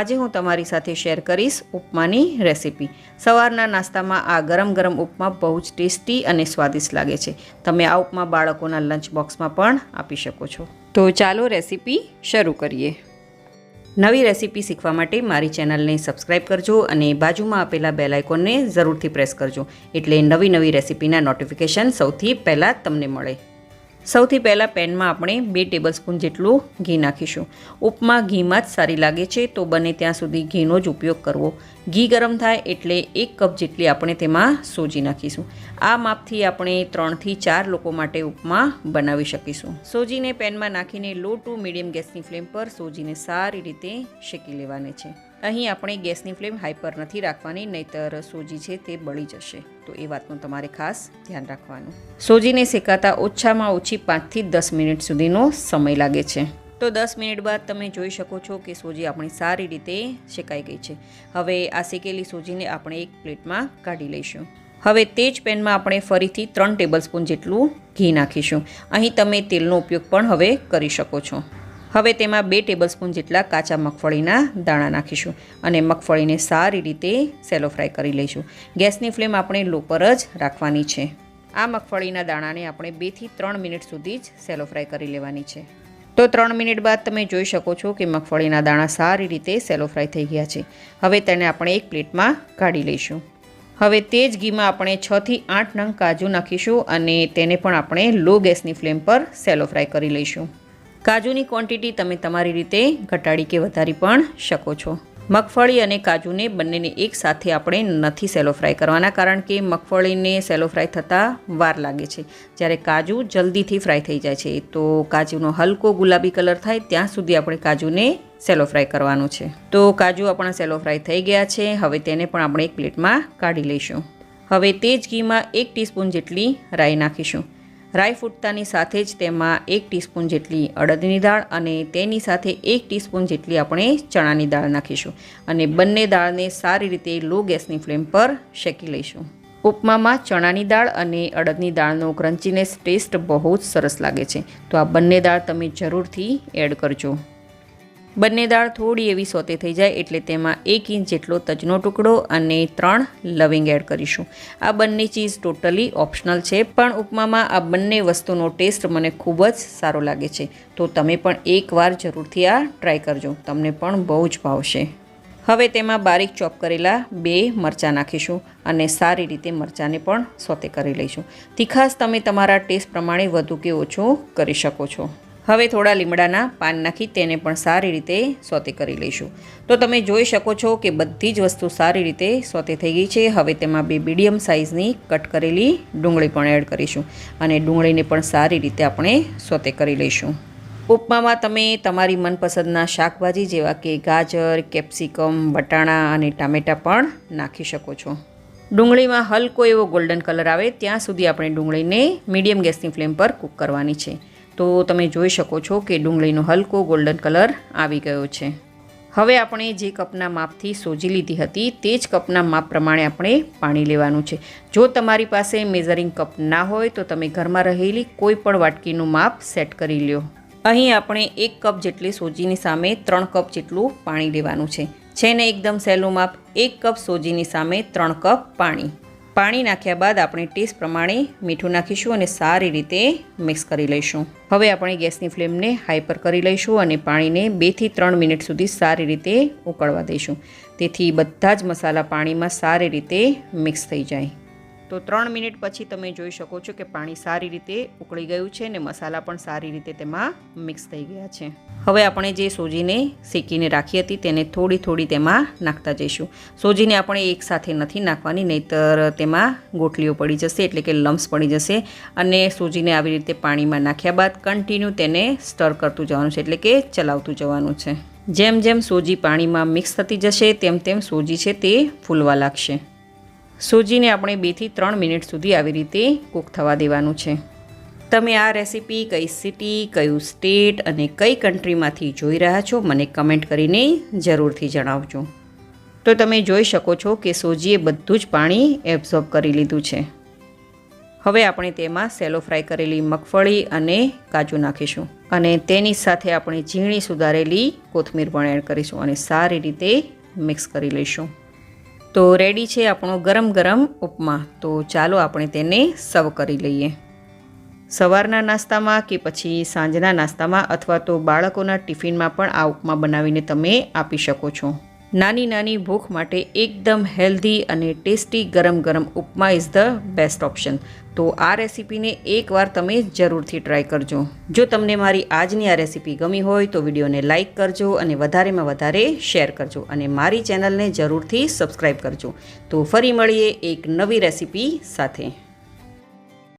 આજે હું તમારી સાથે શેર કરીશ ઉપમાની રેસીપી। સવારના નાસ્તામાં આ ગરમ ગરમ ઉપમા બહુ જ ટેસ્ટી અને સ્વાદિષ્ટ લાગે છે। તમે આ ઉપમા બાળકોના લંચ બોક્સમાં પણ આપી શકો છો। તો ચાલો રેસીપી શરૂ કરીએ। નવી રેસીપી શીખવા માટે મારી ચેનલને સબસ્ક્રાઇબ કરજો અને બાજુમાં આપેલા બેલ આઇકોનને જરૂરથી પ્રેસ કરજો, એટલે નવી રેસીપીના નોટિફિકેશન સૌથી પહેલાં તમને મળે। સૌથી પહેલાં પેનમાં આપણે 2 ટેબલસ્પૂન જેટલું ઘી નાખીશું। ઉપમા ઘીમાં જ સારી લાગે છે, તો બને ત્યાં સુધી ઘીનો જ ઉપયોગ કરવો। ઘી ગરમ થાય એટલે 1 કપ જેટલી આપણે તેમાં સોજી નાખીશું। આ માપથી આપણે 3 થી 4 લોકો માટે ઉપમા બનાવી શકીશું। સોજીને પેનમાં નાખીને લો ટુ મીડિયમ ગેસની ફ્લેમ પર સોજીને સારી રીતે શેકી લેવાની છે। અહીં આપણે ગેસની ફ્લેમ હાઈ પર નથી રાખવાની, નહીંતર સોજી છે તે બળી જશે, તો એ વાતનું તમારે ખાસ ધ્યાન રાખવાનું। સોજીને શેકાતા ઓછામાં ઓછી 5 થી 10 મિનિટ સુધીનો સમય લાગે છે। તો 10 મિનિટ બાદ તમે જોઈ શકો છો કે સોજી આપણી સારી રીતે શેકાઈ ગઈ છે। હવે આ શેકેલી સોજીને આપણે એક પ્લેટમાં કાઢી લઈશું। હવે તે જ પેનમાં આપણે ફરીથી 3 ટેબલસ્પૂન જેટલું ઘી નાખીશું। અહીં તમે તેલનો ઉપયોગ પણ હવે કરી શકો છો। હવે તેમાં 2 ટેબલસ્પૂન જેટલા કાચા મગફળીના દાણા નાખીશું અને મગફળીને સારી રીતે સેલો ફ્રાય કરી લઈશું। ગેસની ફ્લેમ આપણે લો પર જ રાખવાની છે। આ મગફળીના દાણાને આપણે 2 થી 3 મિનિટ સુધી જ સેલો ફ્રાય કરી લેવાની છે। તો 3 મિનિટ બાદ તમે જોઈ શકો છો કે મગફળીના દાણા સારી રીતે સેલો ફ્રાય થઈ ગયા છે। હવે તેને આપણે એક પ્લેટમાં કાઢી લઈશું। હવે તે જ ઘીમાં આપણે 6 થી 8 નંગ કાજુ નાખીશું અને તેને પણ આપણે લો ગેસની ફ્લેમ પર સેલો ફ્રાય કરી લઈશું। કાજુની ક્વોન્ટિટી તમે તમારી રીતે ઘટાડી કે વધારી પણ શકો છો। મગફળી અને કાજુને બંનેને એક સાથે આપણે નથી સેલો ફ્રાય કરવાના, કારણ કે મગફળીને સેલો ફ્રાય થતાં વાર લાગે છે, જ્યારે કાજુ જલ્દીથી ફ્રાય થઈ જાય છે। તો કાજુનો હલકો ગુલાબી કલર થાય ત્યાં સુધી આપણે કાજુને સેલો ફ્રાય કરવાનું છે। તો કાજુ આપણા સેલો ફ્રાય થઈ ગયા છે। હવે તેને પણ આપણે એક પ્લેટમાં કાઢી લઈશું। હવે તે જ ઘીમાં 1 ટીસ્પૂન જેટલી રાઈ નાખીશું। રાઈ ફૂટતાની સાથે જ તેમાં 1 ટીસ્પૂન જેટલી અડદની દાળ અને તેની સાથે 1 ટીસ્પૂન જેટલી આપણે ચણાની દાળ નાખીશું અને બંને દાળને સારી રીતે લો ગેસની ફ્લેમ પર શેકી લઈશું। ઉપમામાં ચણાની દાળ અને અડદની દાળનો ક્રન્ચીનેસ ટેસ્ટ બહુ જ સરસ લાગે છે, તો આ બંને દાળ તમે જરૂરથી એડ કરજો। બંને દાળ થોડી એવી સોતે થઈ જાય એટલે તેમાં 1 ઇંચ જેટલો તજનો ટુકડો અને 3 લવિંગ એડ કરીશું। આ બંને ચીઝ ટોટલી ઓપ્શનલ છે, પણ ઉપમામાં આ બંને વસ્તુનો ટેસ્ટ મને ખૂબ જ સારો લાગે છે, તો તમે પણ એકવાર જરૂરથી આ ટ્રાય કરજો, તમને પણ બહુ જ ભાવશે। હવે તેમાં બારીક ચોપ કરેલા 2 મરચાં નાખીશું અને સારી રીતે મરચાંને પણ સોતે કરી લઈશું। તીખાશ તમે તમારા ટેસ્ટ પ્રમાણે વધુ કે ઓછું કરી શકો છો। હવે થોડા લીમડાના પાન નાખી તેને પણ સારી રીતે સોતે કરી લઈશું। તો તમે જોઈ શકો છો કે બધી જ વસ્તુ સારી રીતે સોતે થઈ ગઈ છે। હવે તેમાં 2 મીડિયમ સાઇઝની કટ કરેલી ડુંગળી પણ એડ કરીશું અને ડુંગળીને પણ સારી રીતે આપણે સોતે કરી લઈશું। ઉપમામાં તમે તમારી મનપસંદના શાકભાજી જેવા કે ગાજર, કેપ્સિકમ, વટાણા અને ટામેટાં પણ નાખી શકો છો। ડુંગળીમાં હલકો એવો ગોલ્ડન કલર આવે ત્યાં સુધી આપણે ડુંગળીને મીડિયમ ગેસની ફ્લેમ પર કૂક કરવાની છે। તો તમે જોઈ શકો છો કે ડુંગળીનો હલકો ગોલ્ડન કલર આવી ગયો છે। હવે આપણે જે કપના માપથી સોજી લીધી હતી તે જ કપના માપ પ્રમાણે આપણે પાણી લેવાનું છે। જો તમારી પાસે મેઝરિંગ કપ ના હોય તો તમે ઘરમાં રહેલી કોઈ પણ વાટકીનું માપ સેટ કરી લ્યો। અહીં આપણે 1 કપ જેટલી સોજીની સામે 3 કપ જેટલું પાણી લેવાનું છે ને એકદમ સહેલું માપ। 1 કપ સોજીની સામે 3 કપ પાણી। પાણી નાખ્યા બાદ આપણે ટેસ્ટ પ્રમાણે મીઠું નાખીશું અને સારી રીતે મિક્સ કરી લઈશું। હવે આપણે ગેસની ફ્લેમને હાઈ પર કરી લઈશું અને પાણીને 2 થી 3 મિનિટ સુધી સારી રીતે ઉકળવા દઈશું, તેથી બધા જ મસાલા પાણીમાં સારી રીતે મિક્સ થઈ જાય। તો 3 મિનિટ પછી તમે જોઈ શકો છો કે પાણી સારી રીતે ઉકળી ગયું છે અને મસાલા પણ સારી રીતે તેમાં મિક્સ થઈ ગયા છે। હવે આપણે જે સોજીને શેકીને રાખી હતી તેને થોડી થોડી તેમાં નાખતા જઈશું। સોજીને આપણે એકસાથે નથી નાખવાની, નહીંતર તેમાં ગોટલીઓ પડી જશે, એટલે કે લમ્સ પડી જશે। અને સોજીને આવી રીતે પાણીમાં નાખ્યા બાદ કન્ટિન્યુ તેને સ્ટર કરતું જવાનું છે, એટલે કે ચલાવતું જવાનું છે। જેમ જેમ સોજી પાણીમાં મિક્સ થતી જશે તેમ તેમ સોજી છે તે ફૂલવા લાગશે। સોજીને આપણે 2 થી 3 મિનિટ સુધી આવી રીતે કૂક થવા દેવાનું છે। તમે આ રેસીપી કઈ સિટી, કયું સ્ટેટ અને કઈ કન્ટ્રીમાંથી જોઈ રહ્યા છો મને કમેન્ટ કરીને જરૂરથી જણાવજો। તો તમે જોઈ શકો છો કે સોજીએ બધું જ પાણી એબ્ઝોર્બ કરી લીધું છે। હવે આપણે તેમાં સેલો ફ્રાય કરેલી મગફળી અને કાજુ નાખીશું અને તેની સાથે આપણે ઝીણી સુધારેલી કોથમીર પણ એડ કરીશું અને સારી રીતે મિક્સ કરી લઈશું. તો રેડી છે આપણો ગરમ ગરમ ઉપમા. તો ચાલો આપણે તેને સર્વ કરી લઈએ. સવારના નાસ્તામાં કે પછી સાંજના નાસ્તામાં અથવા તો બાળકોના ટિફિનમાં પણ આ ઉપમા બનાવીને તમે આપી શકો છો. નાની નાની ભૂખ માટે એકદમ હેલ્ધી અને ટેસ્ટી ગરમ ગરમ ઉપમા ઇઝ ધ બેસ્ટ ઓપ્શન. તો આ રેસીપીને એકવાર તમે જરૂરથી ટ્રાય કરજો. જો તમને મારી આજની આ રેસીપી ગમી હોય તો વિડીયોને લાઇક કરજો અને વધારેમાં વધારે શેર કરજો અને મારી ચેનલને જરૂરથી સબસ્ક્રાઈબ કરજો. તો ફરી મળીએ એક નવી રેસીપી સાથે.